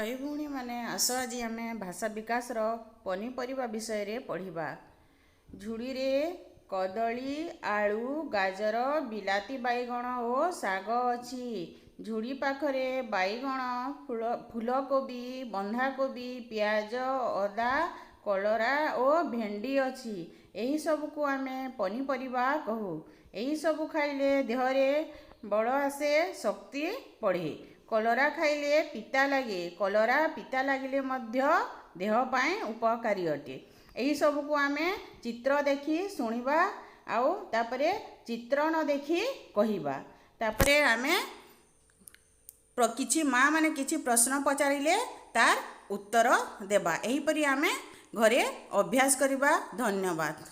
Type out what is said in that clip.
भाई भौणी माने आस आज आम भाषा विकास पनीपरिया विषय रे पढ़िबा। झुड़ी रे कदली आलू गाजर बिलाती बैगण और साग अछि। झुड़ी पाखरे बैगण फूलकोबी बंधाकोबी प्याज अदा कलरा और भेंडी अछि। एही सब को आमे पनीपरिया कहू। एही सब खाइले देहरे बल आसे शक्ति बढ़े। कलरा खाइले पिता लगे कलरा पिता लगिले मध्य देह पाए उपकारी अटे। यही सब को आमे चित्र देखी शुणिबा आउ तापरे चित्रण देखी कहिबा। तापरे आमे किछि माँ माने किछि प्रश्न पचारिले तार उत्तर देबा। एही परि आमे घरे अभ्यास करिबा। धन्यवाद।